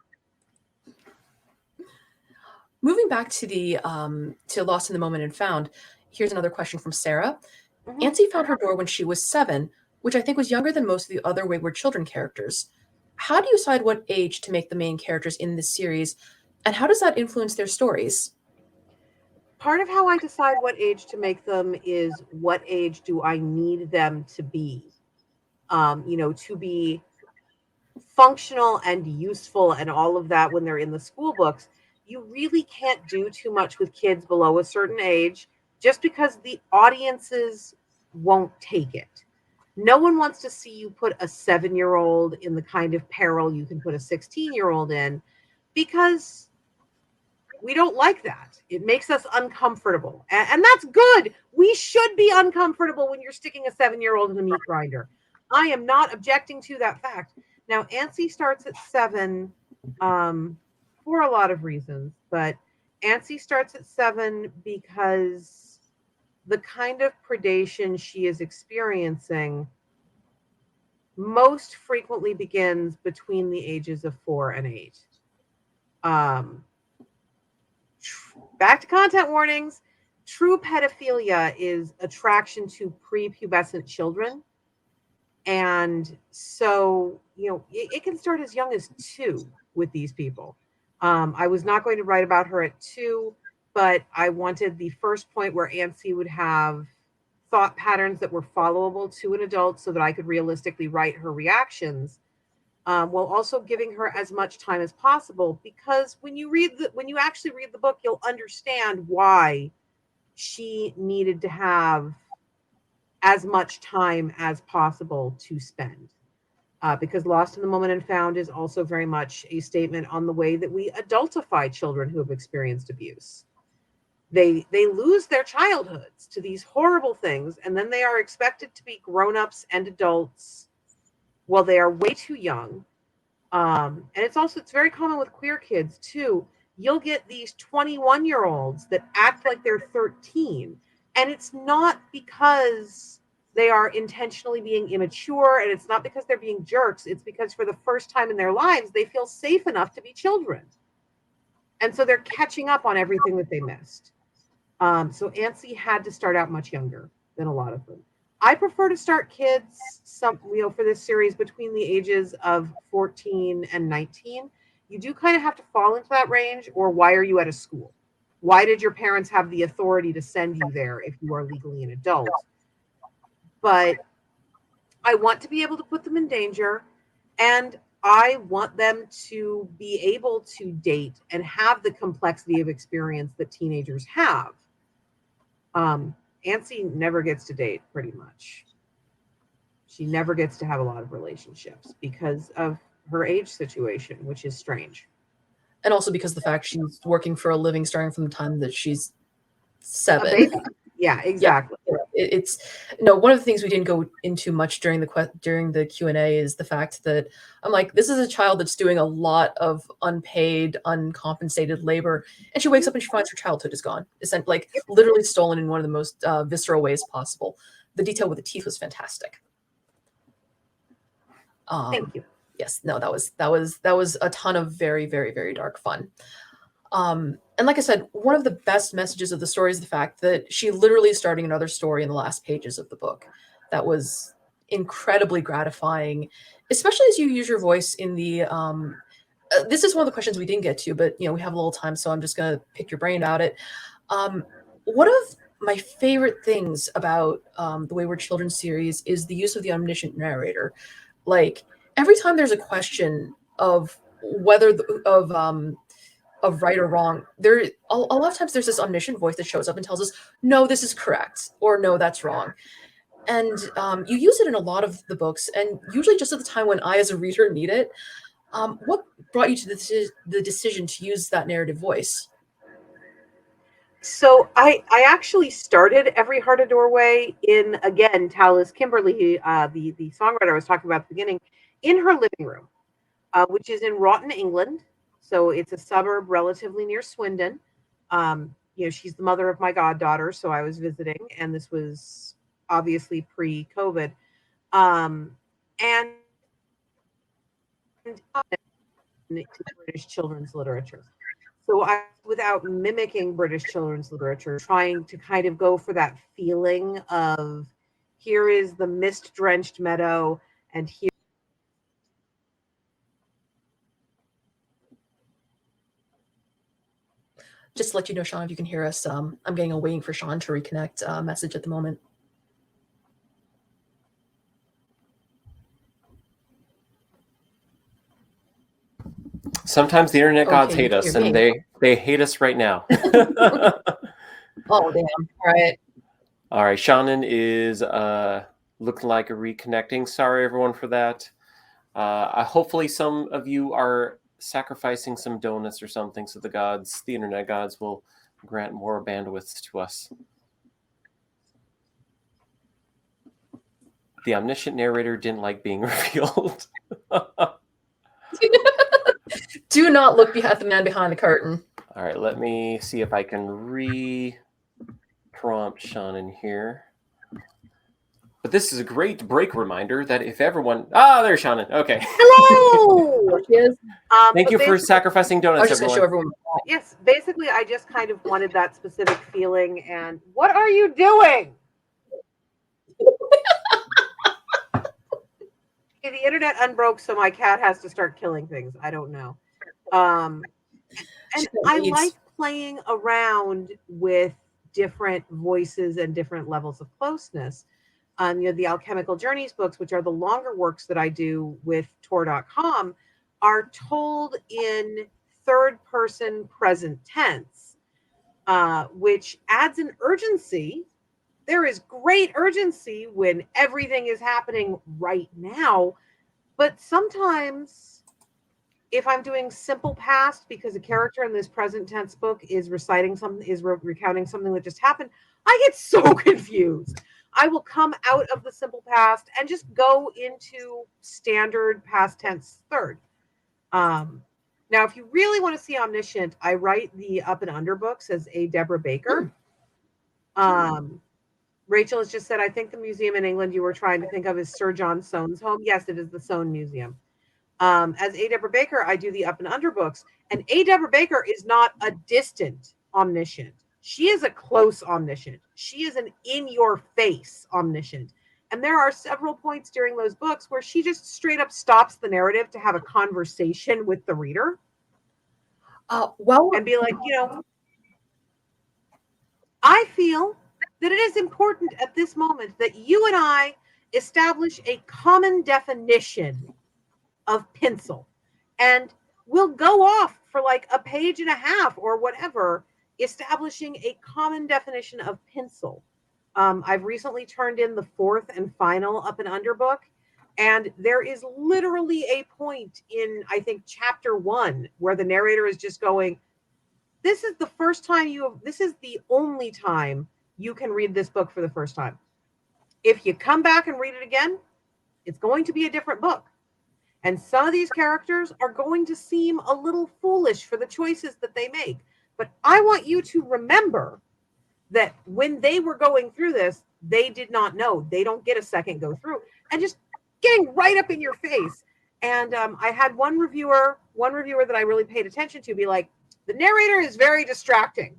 Moving back to the to Lost in the Moment and Found, here's another question from Sarah. Mhm. Ancy found her door when she was 7, which I think was younger than most of the other Wayward Children characters. How do you decide what age to make the main characters in this series, and how does that influence their stories? Part of how I decide what age to make them is what age do I need them to be, to be functional and useful and all of that when they're in the school books. You really can't do too much with kids below a certain age just because the audiences won't take it. No one wants to see you put a 7-year-old in the kind of peril you can put a 16-year-old in because we don't like that. It makes us uncomfortable. And that's good. We should be uncomfortable when you're sticking a 7-year-old in a meat grinder. I am not objecting to that fact. Now, ANSI starts at 7 for a lot of reasons, but ANSI starts at 7 because the kind of predation she is experiencing most frequently begins between the ages of 4 and 8. Back to content warnings. True pedophilia is attraction to prepubescent children. And so, it can start as young as 2 with these people. I was not going to write about her at 2, but I wanted the first point where ANSI would have thought patterns that were followable to an adult so that I could realistically write her reactions, while also giving her as much time as possible, because when you actually read the book, you'll understand why she needed to have as much time as possible to spend. Because Lost in the Moment and Found is also very much a statement on the way that we adultify children who have experienced abuse. They lose their childhoods to these horrible things, and then they are expected to be grown-ups and adults while they are way too young. And it's very common with queer kids too. You'll get these 21-year-olds that act like they're 13, and it's not because they are intentionally being immature, and it's not because they're being jerks. It's because for the first time in their lives, they feel safe enough to be children. And so they're catching up on everything that they missed. So ANSI had to start out much younger than a lot of them. I prefer to start kids, for this series between the ages of 14 and 19. You do kind of have to fall into that range, or why are you at a school? Why did your parents have the authority to send you there if you are legally an adult? But I want to be able to put them in danger, and I want them to be able to date and have the complexity of experience that teenagers have. ANSI never gets to date, pretty much. She never gets to have a lot of relationships because of her age situation, which is strange. And also because the fact she's working for a living starting from the time that she's 7. A baby. Yeah, exactly. Yeah. It's one of the things we didn't go into much during the Q&A is the fact that I'm like, this is a child that's doing a lot of unpaid, uncompensated labor, and she wakes up and she finds her childhood is gone. It's like literally stolen in one of the most visceral ways possible. The detail with the teeth was fantastic. Thank you. Yes, no, that was a ton of very, very, very dark fun. And like I said, one of the best messages of the story is the fact that she literally is starting another story in the last pages of the book. That was incredibly gratifying, especially as you use your voice in the, this is one of the questions we didn't get to, but we have a little time, so I'm just going to pick your brain about it. One of my favorite things about the Wayward Children series is the use of the omniscient narrator. Like, every time there's a question of whether of right or wrong, a lot of times there's this omniscient voice that shows up and tells us, no, this is correct, or no, that's wrong. And you use it in a lot of the books, and usually just at the time when I, as a reader, need it. What brought you to the decision to use that narrative voice? So I actually started Every Heart a Doorway in, again, Tallis Kimberly, the songwriter I was talking about at the beginning, in her living room, which is in Roughton, England. So it's a suburb relatively near Swindon. She's the mother of my goddaughter, so I was visiting, and this was obviously pre-COVID. And British children's literature. So I, without mimicking British children's literature, trying to kind of go for that feeling of, here is the mist-drenched meadow, and here. Just to let you know, Sean, if you can hear us, I'm getting a waiting for Sean to reconnect message at the moment. Sometimes the internet gods hate us, and they hate us right now. Oh, damn. All right. Shannon is looking like a reconnecting. Sorry, everyone, for that. Hopefully some of you are sacrificing some donuts or something so the gods, the internet gods, will grant more bandwidth to us. The omniscient narrator didn't like being revealed. Do not look at the man behind the curtain. All right, let me see if I can re-prompt Sean in here. But this is a great break reminder that if everyone... there's Shannon. Okay. Hello! Thank you for sacrificing I was donuts, just going to everyone. show everyone. Yes, basically, I just kind of wanted that specific feeling. And what are you doing? Okay, the internet unbroke, so my cat has to start killing things. I don't know. And I like playing around with different voices and different levels of closeness. The Alchemical Journeys books, which are the longer works that I do with Tor.com, are told in third-person present tense, which adds an urgency. There is great urgency when everything is happening right now, but sometimes if I'm doing simple past because a character in this present tense book is recounting something that just happened, I get so confused. I will come out of the simple past and just go into standard past tense third. Now, if you really want to see omniscient, I write the Up and Under books as A. Deborah Baker. Rachel has just said, I think the museum in England you were trying to think of is Sir John Soane's home. Yes, it is the Soane Museum. As A. Deborah Baker, I do the Up and Under books. And A. Deborah Baker is not a distant omniscient. She is a close omniscient. She is an in-your-face omniscient. And there are several points during those books where she just straight up stops the narrative to have a conversation with the reader. And be like, I feel that it is important at this moment that you and I establish a common definition of pencil. And we'll go off for like a page and a half or whatever, establishing a common definition of pencil. I've recently turned in the fourth and final Up and Under book, and there is literally a point in, I think, chapter 1 where the narrator is just going, this is the only time you can read this book for the first time. If you come back and read it again, it's going to be a different book. And some of these characters are going to seem a little foolish for the choices that they make. But I want you to remember that when they were going through this, they did not know. They don't get a second go through. And just getting right up in your face. And I had one reviewer that I really paid attention to be like, the narrator is very distracting.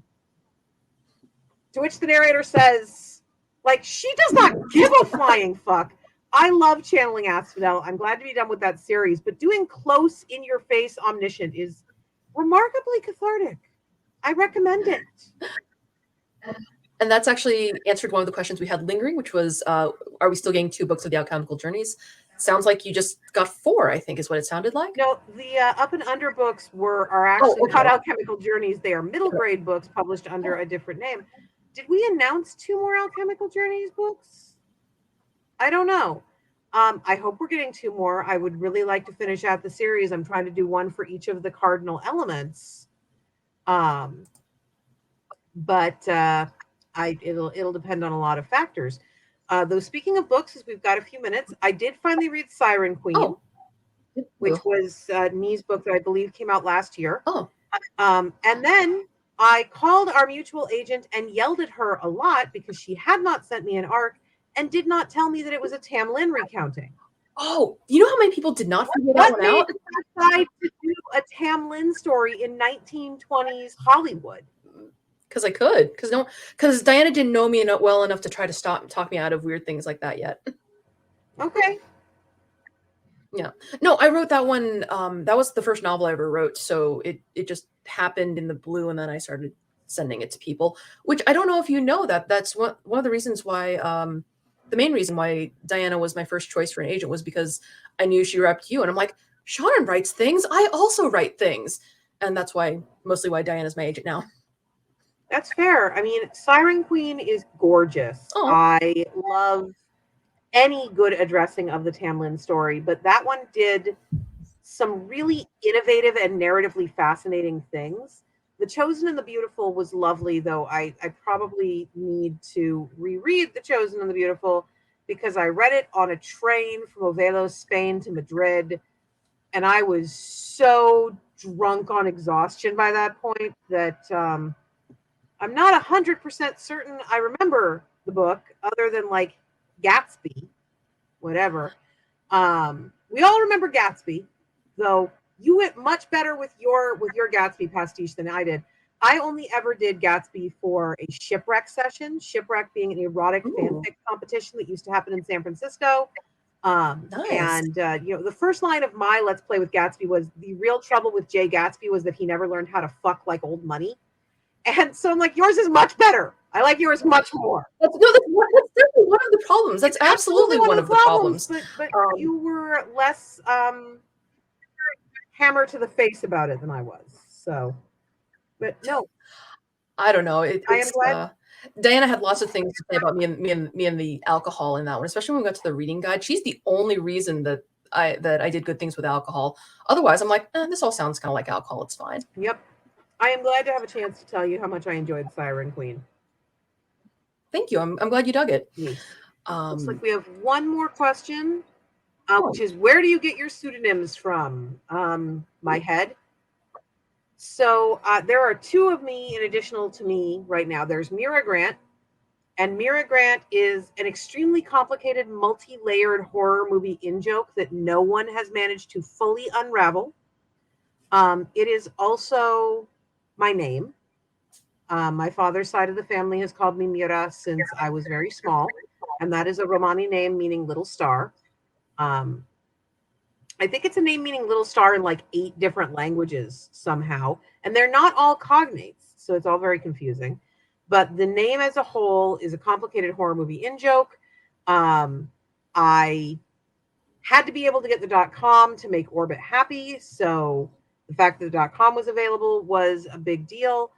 To which the narrator says, like, she does not give a flying fuck. I love channeling Asphodel. I'm glad to be done with that series. But doing close in your face omniscient is remarkably cathartic. I recommend it. And that's actually answered one of the questions we had lingering, which was, are we still getting 2 books of the Alchemical Journeys? Sounds like you just got 4, I think is what it sounded like. No, the Up and Under books are actually not Alchemical Journeys. They are middle grade books published under a different name. Did we announce 2 more Alchemical Journeys books? I don't know. I hope we're getting 2 more. I would really like to finish out the series. I'm trying to do one for each of the cardinal elements. But it'll depend on a lot of factors. Though speaking of books, as we've got a few minutes, I did finally read Siren Queen, which was Nghi's book that I believe came out last year. And then I called our mutual agent and yelled at her a lot because she had not sent me an ARC and did not tell me that it was a Tam Lin recounting. Oh, you know how many people did not figure that one out? Decide to do a Tam Lin story in 1920s Hollywood. Because I could. Because Diana didn't know me well enough to try to talk me out of weird things like that yet. Okay. Yeah. No, I wrote that one. That was the first novel I ever wrote. So it just happened in the blue, and then I started sending it to people, which I don't know if you know that's one of the reasons why, the main reason why Diana was my first choice for an agent was because I knew she repped you. And I'm like, Shannon writes things. I also write things. And that's mostly why Diana's my agent now. That's fair. I mean, Siren Queen is gorgeous. Oh. I love any good addressing of the Tam Lin story, but that one did some really innovative and narratively fascinating things. The Chosen and the Beautiful was lovely, though I probably need to reread The Chosen and the Beautiful because I read it on a train from Oviedo, Spain to Madrid, and I was so drunk on exhaustion by that point that I'm not 100% certain I remember the book other than like Gatsby, whatever. We all remember Gatsby, though you went much better with your Gatsby pastiche than I did. I only ever did Gatsby for a shipwreck session, shipwreck being an erotic fanfic competition that used to happen in San Francisco. Nice. And the first line of my Let's Play with Gatsby was, the real trouble with Jay Gatsby was that he never learned how to fuck like old money. And so I'm like, yours is much better. I like yours much more. That's definitely one of the problems. That's absolutely one of the problems. But you were less hammer to the face about it than I was. So, but no, I don't know. I am glad. Diana had lots of things to say about me and the alcohol in that one, especially when we got to the reading guide. She's the only reason that I did good things with alcohol. Otherwise, I'm like, this all sounds kind of like alcohol. It's fine. Yep. I am glad to have a chance to tell you how much I enjoyed Siren Queen. Thank you. I'm glad you dug it. Yes. Looks like we have one more question, which is, where do you get your pseudonyms from? My head. So there are two of me in additional to me right now. There's Mira Grant, and Mira Grant is an extremely complicated, multi-layered horror movie in-joke that no one has managed to fully unravel. It is also my name. My father's side of the family has called me Mira since I was very small, and that is a Romani name meaning little star. I think it's a name meaning little star in like 8 different languages somehow, and they're not all cognates, so it's all very confusing. But the name as a whole is a complicated horror movie in-joke. I had to be able to get the .com to make Orbit happy, so the fact that the .com was available was a big deal.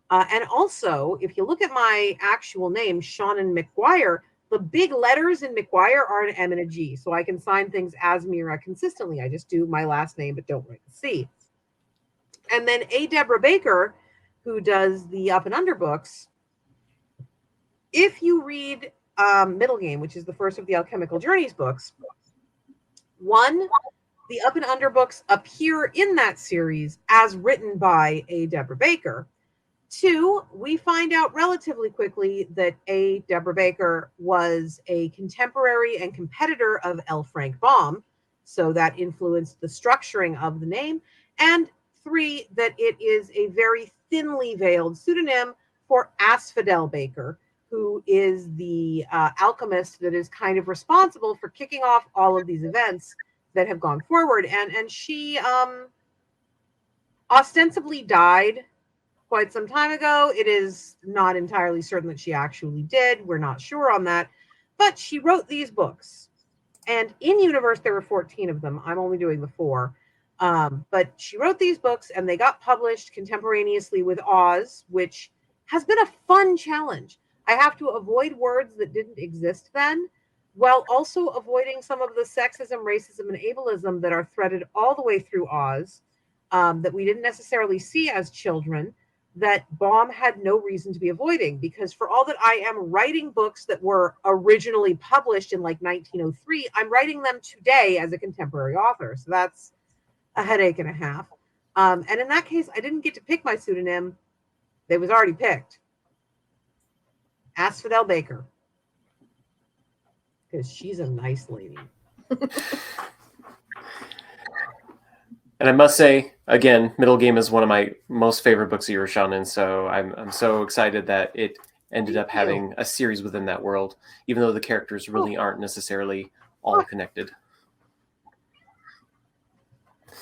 And also, if you look at my actual name, Seanan McGuire, the big letters in McGuire are an M and a G, so I can sign things as Mira consistently. I just do my last name, but don't write the C. And then A. Deborah Baker, who does the Up and Under books, if you read Middle Game, which is the first of the Alchemical Journeys books, one, the Up and Under books appear in that series as written by A. Deborah Baker. 2, we find out relatively quickly that A. Deborah Baker was a contemporary and competitor of L. Frank Baum, so that influenced the structuring of the name. And 3, that it is a very thinly veiled pseudonym for Asphodel Baker, who is the alchemist that is kind of responsible for kicking off all of these events that have gone forward. And she ostensibly died quite some time ago. It is not entirely certain that she actually did. We're not sure on that. But she wrote these books. And in universe, there were 14 of them. I'm only doing the 4. But she wrote these books, and they got published contemporaneously with Oz, which has been a fun challenge. I have to avoid words that didn't exist then, while also avoiding some of the sexism, racism, and ableism that are threaded all the way through Oz, that we didn't necessarily see as children, that Baum had no reason to be avoiding. Because for all that I am writing books that were originally published in like 1903, I'm writing them today as a contemporary author. So that's a headache and a half. And in that case, I didn't get to pick my pseudonym. It was already picked. Asphodel Baker. Because she's a nice lady. And I must say, again, Middle Game is one of my most favorite books of yours, Seanan. So I'm so excited that it ended up having a series within that world, even though the characters really aren't necessarily all connected.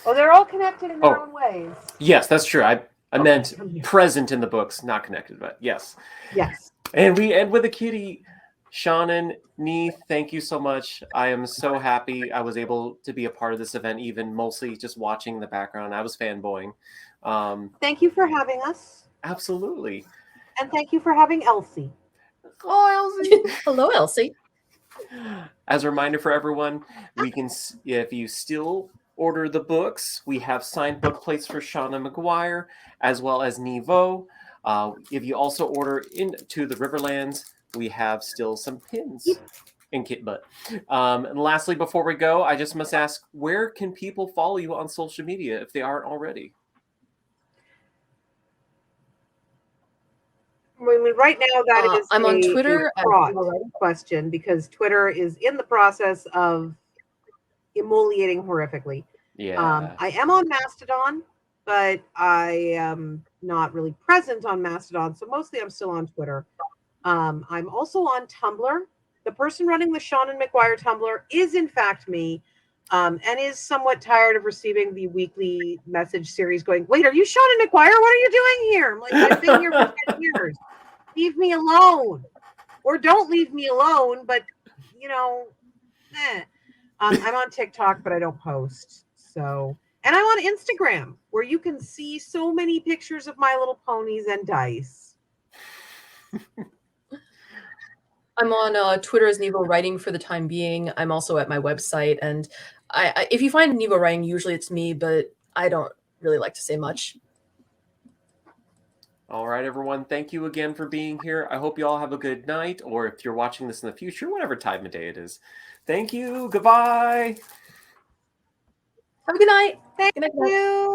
Oh, they're all connected in their own ways. Yes, that's true. I meant present in the books, not connected, but yes. Yes. And we end with a kitty. Seanan, Nghi, thank you so much. I am so happy I was able to be a part of this event, even mostly just watching the background. I was fanboying. Thank you for having us. Absolutely. And thank you for having Elsie. Oh, Elsie. Hello, Elsie. As a reminder for everyone, we can, if you still order the books, we have signed book plates for Seanan McGuire, as well as Nghi Vo. If you also order Into the Riverlands, we have still some pins in kit butt. And lastly, before we go, I just must ask, where can people follow you on social media if they aren't already? I mean, right now that is I'm on Twitter a fraud question, because Twitter is in the process of emoliating horrifically. Yeah. I am on Mastodon, but I am not really present on Mastodon, so mostly I'm still on Twitter. I'm also on Tumblr. The person running the Seanan McGuire Tumblr is in fact me, and is somewhat tired of receiving the weekly message series going, "Wait, are you Seanan McGuire? What are you doing here?" I'm like, "I've been here for 10 years. Leave me alone." Or don't leave me alone, but, I'm on TikTok, but I don't post. So, and I'm on Instagram, where you can see so many pictures of My Little Ponies and dice. I'm on Twitter as Nghi Vo Writing for the time being. I'm also at my website, and if you find Nghi Vo Writing, usually it's me, but I don't really like to say much. All right, everyone. Thank you again for being here. I hope you all have a good night, or if you're watching this in the future, whatever time of day it is. Thank you. Goodbye. Have a good night. Thank Good night. you.